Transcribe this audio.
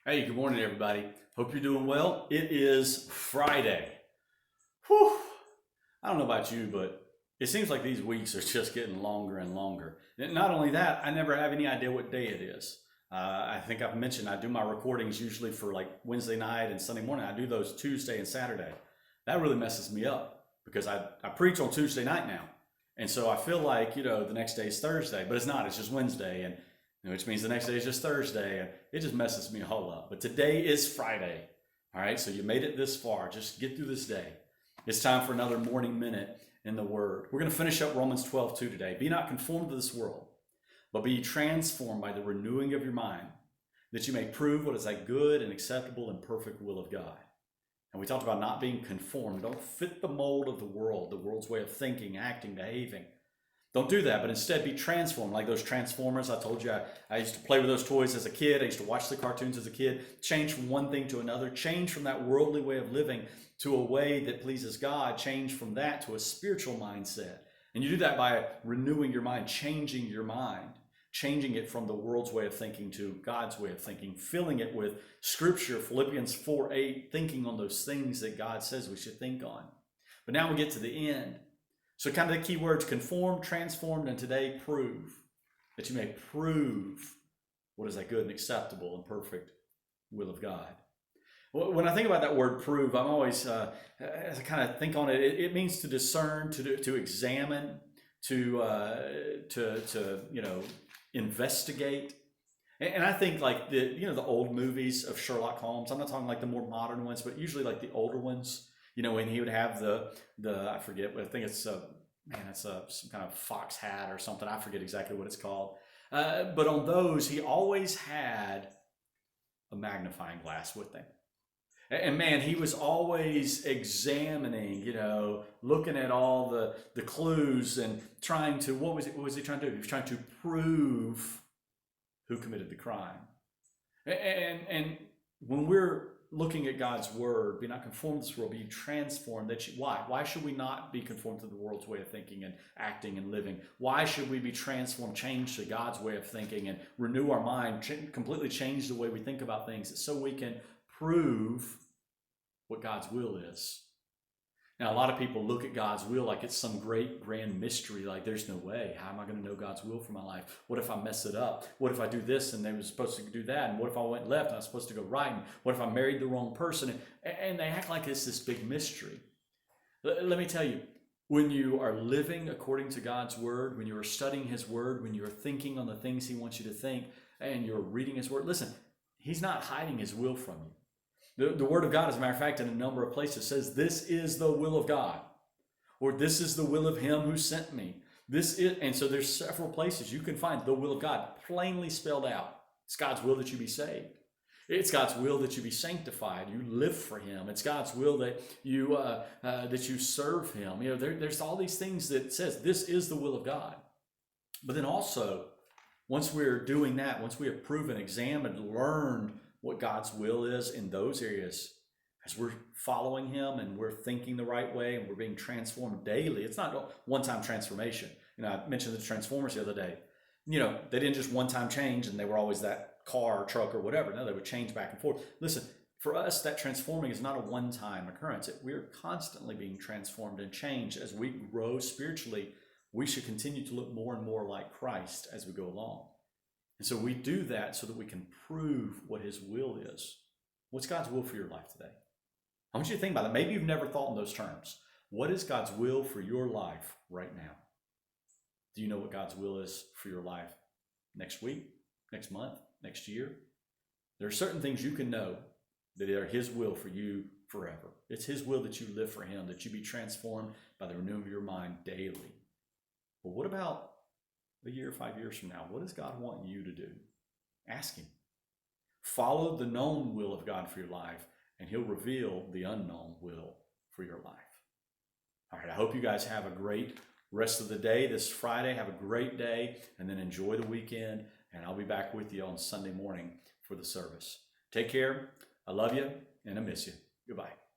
Hey, good morning, everybody. Hope you're doing well. It is Friday. Whew. I don't know about you, but it seems like these weeks are just getting longer and longer. And not only that, I never have any idea what day it is. I think I've mentioned I do my recordings usually for like Wednesday night and Sunday morning. I do those Tuesday and Saturday. That really messes me up because I preach on Tuesday night now. And so I feel like, the next day is Thursday, but it's not. It's just Wednesday. And which means the next day is just Thursday, and it just messes me all up. But today is Friday. All right, so you made it this far. Just get through this day. It's time for another morning minute in the Word. We're going to finish up Romans 12:2 today. Be not conformed to this world, but be transformed by the renewing of your mind, that you may prove what is that good and acceptable and perfect will of God. And we talked about not being conformed. Don't fit the mold of the world's way of thinking, acting, behaving. Don't do that, but instead be transformed, like those Transformers. I told you I used to play with those toys as a kid. I used to watch the cartoons as a kid. Change from one thing to another. Change from that worldly way of living to a way that pleases God. Change from that to a spiritual mindset. And you do that by renewing your mind, changing your mind, changing it from the world's way of thinking to God's way of thinking, filling it with Scripture, Philippians 4:8, thinking on those things that God says we should think on. But now we get to the end. So kind of the key words: conformed, transformed, and today prove, that you may prove what is that good and acceptable and perfect will of God. When I think about that word prove, I'm always, as I kind of think on it, it means to discern, to examine, to investigate. And I think like the old movies of Sherlock Holmes. I'm not talking like the more modern ones, but usually like the older ones. When he would have the I forget, I think it's some kind of fox hat or something. I forget exactly what it's called. But on those, he always had a magnifying glass with him. And man, he was always examining, looking at all the clues and trying to, what was he trying to do? He was trying to prove who committed the crime. And when we're looking at God's word, be not conformed to this world, be transformed. Why? Why should we not be conformed to the world's way of thinking and acting and living? Why should we be transformed, changed to God's way of thinking and renew our mind, completely change the way we think about things so we can prove what God's will is? Now, a lot of people look at God's will like it's some great grand mystery, like there's no way. How am I going to know God's will for my life? What if I mess it up? What if I do this and they were supposed to do that? And what if I went left and I was supposed to go right? And what if I married the wrong person? And they act like it's this big mystery. Let me tell you, when you are living according to God's word, when you are studying his word, when you're thinking on the things he wants you to think, and you're reading his word, listen, he's not hiding his will from you. The word of God, as a matter of fact, in a number of places says, this is the will of God, or this is the will of him who sent me. And so there's several places you can find the will of God plainly spelled out. It's God's will that you be saved. It's God's will that you be sanctified. You live for him. It's God's will that you serve him. There's all these things that says this is the will of God. But then also, once we're doing that, once we have proven, examined, learned what God's will is in those areas, as we're following him and we're thinking the right way and we're being transformed daily. It's not a one-time transformation. I mentioned the Transformers the other day. They didn't just one-time change and they were always that car or truck or whatever. No, they would change back and forth. Listen, for us, that transforming is not a one-time occurrence. We're constantly being transformed and changed. As we grow spiritually, we should continue to look more and more like Christ as we go along. And so we do that so that we can prove what his will is. What's God's will for your life today? I want you to think about it. Maybe you've never thought in those terms. What is God's will for your life right now? Do you know what God's will is for your life next week, next month, next year? There are certain things you can know that are his will for you forever. It's his will that you live for him, that you be transformed by the renewing of your mind daily. But what about a year, 5 years from now? What does God want you to do? Ask him. Follow the known will of God for your life, and he'll reveal the unknown will for your life. All right, I hope you guys have a great rest of the day this Friday. Have a great day, and then enjoy the weekend, and I'll be back with you on Sunday morning for the service. Take care. I love you, and I miss you. Goodbye.